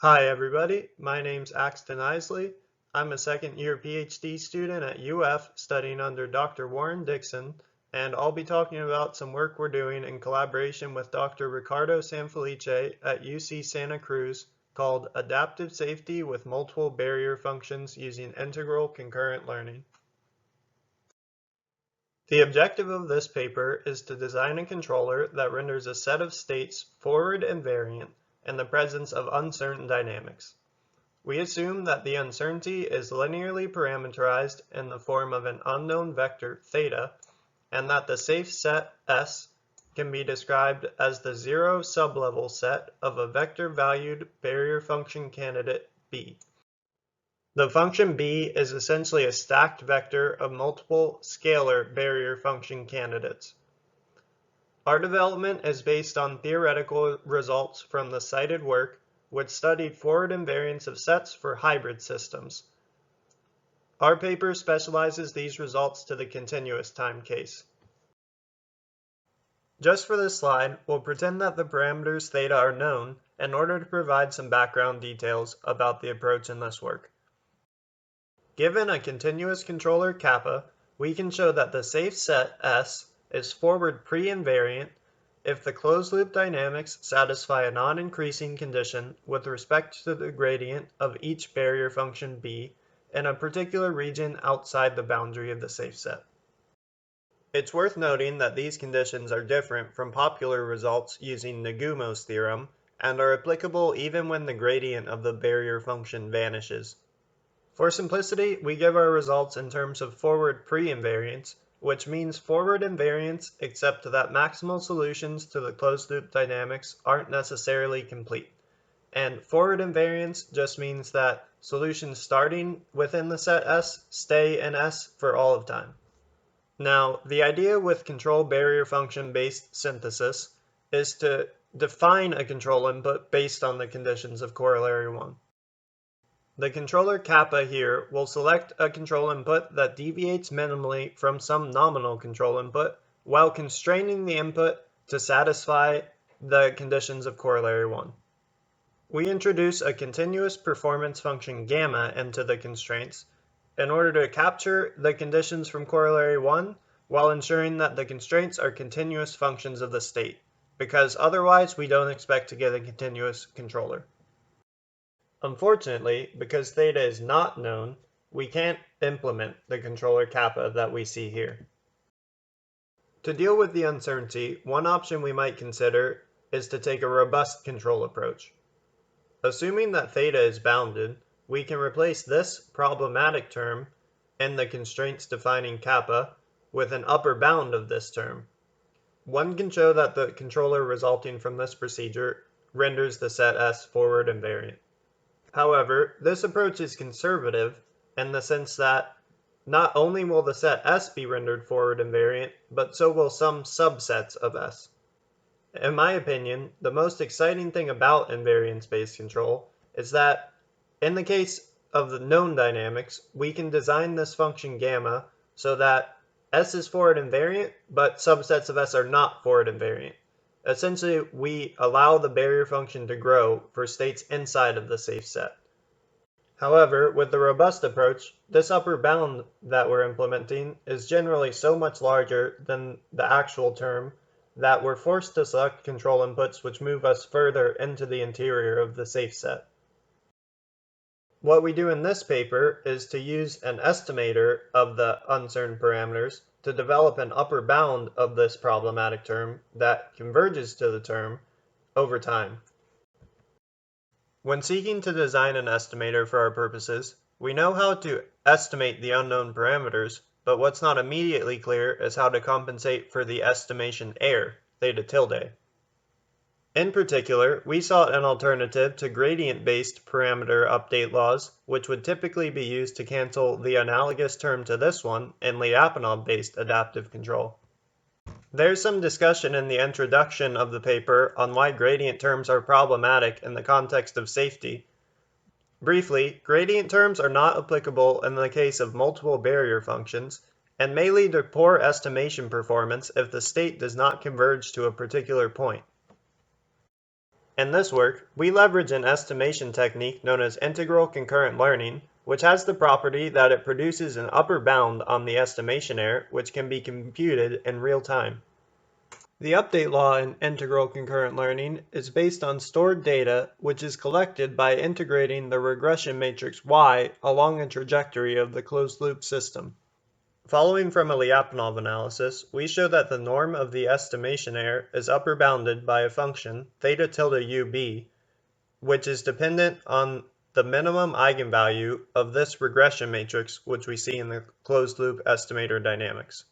Hi everybody, my name's Axton Isley. I'm a second year PhD student at UF studying under Dr. Warren Dixon, and I'll be talking about some work we're doing in collaboration with Dr. Ricardo Sanfelice at UC Santa Cruz called Adaptive Safety with Multiple Barrier Functions Using Integral Concurrent Learning. The objective of this paper is to design a controller that renders a set of states forward invariant in the presence of uncertain dynamics. We assume that the uncertainty is linearly parameterized in the form of an unknown vector theta, and that the safe set S can be described as the zero sublevel set of a vector-valued barrier function candidate B. The function B is essentially a stacked vector of multiple scalar barrier function candidates. Our development is based on theoretical results from the cited work, which studied forward invariance of sets for hybrid systems. Our paper specializes these results to the continuous time case. Just for this slide, we'll pretend that the parameters theta are known in order to provide some background details about the approach in this work. Given a continuous controller kappa, we can show that the safe set S is forward pre-invariant if the closed-loop dynamics satisfy a non-increasing condition with respect to the gradient of each barrier function B in a particular region outside the boundary of the safe set. It's worth noting that these conditions are different from popular results using Nagumo's theorem and are applicable even when the gradient of the barrier function vanishes. For simplicity, we give our results in terms of forward pre-invariance, which means forward invariance except that maximal solutions to the closed-loop dynamics aren't necessarily complete. And forward invariance just means that solutions starting within the set S stay in S for all of time. Now, the idea with control barrier function-based synthesis is to define a control input based on the conditions of corollary 1. The controller kappa here will select a control input that deviates minimally from some nominal control input while constraining the input to satisfy the conditions of corollary 1. We introduce a continuous performance function gamma into the constraints in order to capture the conditions from corollary 1 while ensuring that the constraints are continuous functions of the state, because otherwise we don't expect to get a continuous controller. Unfortunately, because theta is not known, we can't implement the controller kappa that we see here. To deal with the uncertainty, one option we might consider is to take a robust control approach. Assuming that theta is bounded, we can replace this problematic term in the constraints defining kappa with an upper bound of this term. One can show that the controller resulting from this procedure renders the set S forward invariant. However, this approach is conservative in the sense that not only will the set S be rendered forward invariant, but so will some subsets of S. In my opinion, the most exciting thing about invariance-based control is that in the case of the known dynamics, we can design this function gamma so that S is forward invariant, but subsets of S are not forward invariant. Essentially, we allow the barrier function to grow for states inside of the safe set. However, with the robust approach, this upper bound that we're implementing is generally so much larger than the actual term that we're forced to select control inputs which move us further into the interior of the safe set. What we do in this paper is to use an estimator of the uncertain parameters to develop an upper bound of this problematic term that converges to the term over time. When seeking to design an estimator for our purposes, we know how to estimate the unknown parameters, but what's not immediately clear is how to compensate for the estimation error, theta tilde. In particular, we sought an alternative to gradient-based parameter update laws, which would typically be used to cancel the analogous term to this one in Lyapunov-based adaptive control. There's some discussion in the introduction of the paper on why gradient terms are problematic in the context of safety. Briefly, gradient terms are not applicable in the case of multiple barrier functions, and may lead to poor estimation performance if the state does not converge to a particular point. In this work, we leverage an estimation technique known as integral concurrent learning, which has the property that it produces an upper bound on the estimation error, which can be computed in real time. The update law in integral concurrent learning is based on stored data, which is collected by integrating the regression matrix Y along a trajectory of the closed-loop system. Following from a Lyapunov analysis, we show that the norm of the estimation error is upper bounded by a function, theta tilde ub, which is dependent on the minimum eigenvalue of this regression matrix, which we see in the closed-loop estimator dynamics.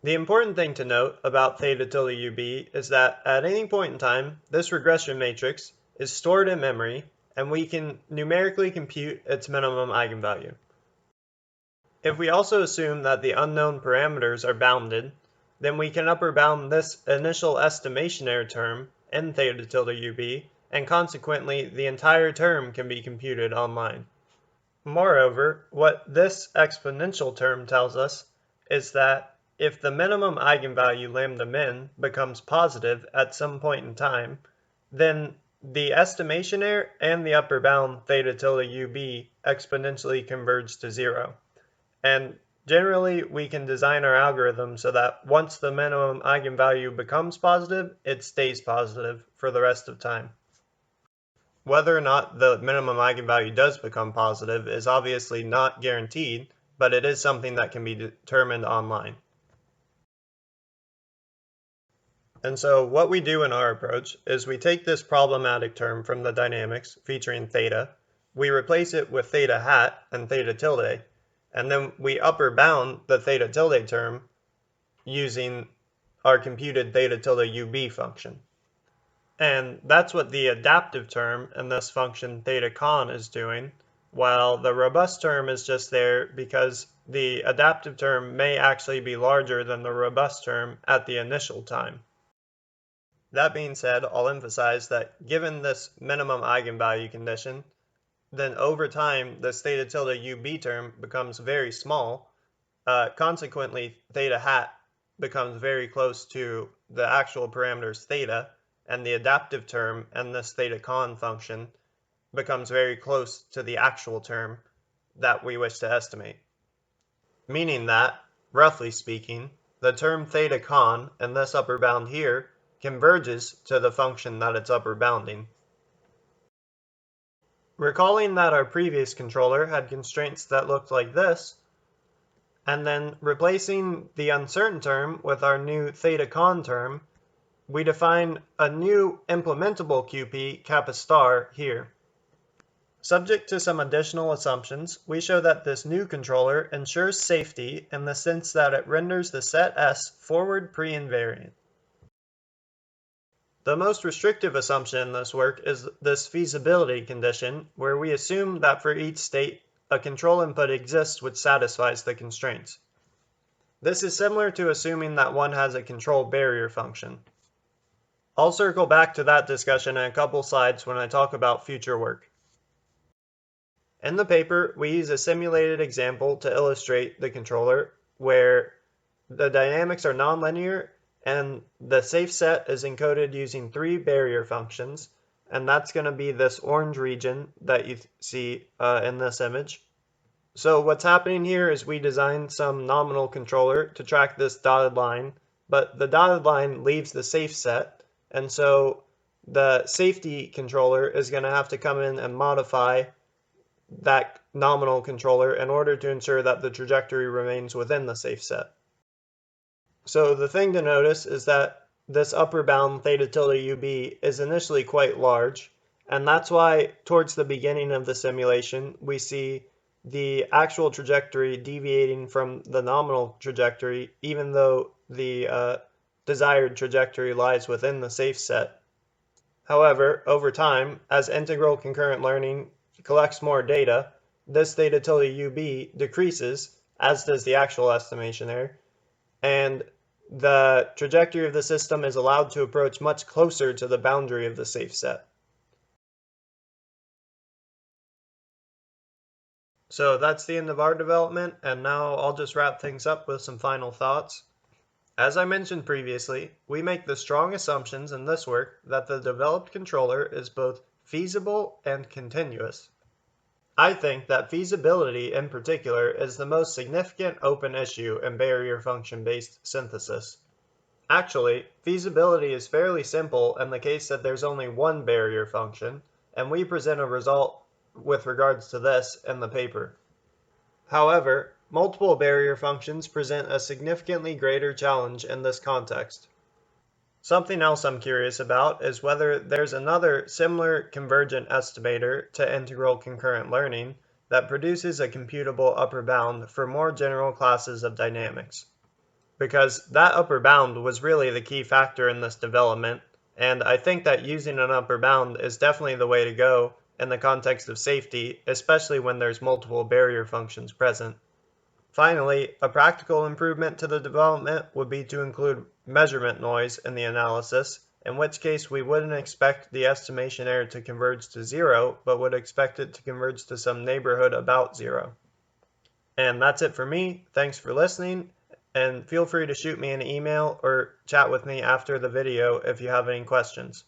The important thing to note about theta tilde ub is that at any point in time, this regression matrix is stored in memory, and we can numerically compute its minimum eigenvalue. If we also assume that the unknown parameters are bounded, then we can upper bound this initial estimation error term in theta tilde ub, and consequently the entire term can be computed online. Moreover, what this exponential term tells us is that if the minimum eigenvalue lambda min becomes positive at some point in time, then the estimation error and the upper bound theta tilde ub exponentially converge to 0. And generally, we can design our algorithm so that once the minimum eigenvalue becomes positive, it stays positive for the rest of time. Whether or not the minimum eigenvalue does become positive is obviously not guaranteed, but it is something that can be determined online. And so what we do in our approach is we take this problematic term from the dynamics featuring theta, we replace it with theta hat and theta tilde, and then we upper bound the theta tilde term using our computed theta tilde ub function. And that's what the adaptive term in this function theta con is doing, while the robust term is just there because the adaptive term may actually be larger than the robust term at the initial time. That being said, I'll emphasize that given this minimum eigenvalue condition, then over time this theta tilde ub term becomes very small. Consequently, theta hat becomes very close to the actual parameters theta, and the adaptive term and this theta con function becomes very close to the actual term that we wish to estimate. Meaning that, roughly speaking, the term theta con and this upper bound here converges to the function that it's upper bounding. Recalling that our previous controller had constraints that looked like this, and then replacing the uncertain term with our new theta con term, we define a new implementable QP kappa star here. Subject to some additional assumptions, we show that this new controller ensures safety in the sense that it renders the set S forward pre-invariant. The most restrictive assumption in this work is this feasibility condition, where we assume that for each state, a control input exists which satisfies the constraints. This is similar to assuming that one has a control barrier function. I'll circle back to that discussion in a couple slides when I talk about future work. In the paper, we use a simulated example to illustrate the controller where the dynamics are nonlinear and the safe set is encoded using 3 barrier functions, and that's going to be this orange region that you see in this image. So what's happening here is we designed some nominal controller to track this dotted line, but the dotted line leaves the safe set, and so the safety controller is going to have to come in and modify that nominal controller in order to ensure that the trajectory remains within the safe set. So the thing to notice is that this upper bound theta tilde ub is initially quite large, and that's why towards the beginning of the simulation we see the actual trajectory deviating from the nominal trajectory, even though the desired trajectory lies within the safe set. However, over time, as integral concurrent learning collects more data, this theta tilde ub decreases, as does the actual estimation error, and the trajectory of the system is allowed to approach much closer to the boundary of the safe set. So that's the end of our development, and now I'll just wrap things up with some final thoughts. As I mentioned previously, we make the strong assumptions in this work that the developed controller is both feasible and continuous. I think that feasibility in particular is the most significant open issue in barrier function-based synthesis. Actually, feasibility is fairly simple in the case that there's only one barrier function, and we present a result with regards to this in the paper. However, multiple barrier functions present a significantly greater challenge in this context. Something else I'm curious about is whether there's another similar convergent estimator to integral concurrent learning that produces a computable upper bound for more general classes of dynamics. Because that upper bound was really the key factor in this development, and I think that using an upper bound is definitely the way to go in the context of safety, especially when there's multiple barrier functions present. Finally, a practical improvement to the development would be to include measurement noise in the analysis, in which case we wouldn't expect the estimation error to converge to 0, but would expect it to converge to some neighborhood about 0. And that's it for me. Thanks for listening, and feel free to shoot me an email or chat with me after the video if you have any questions.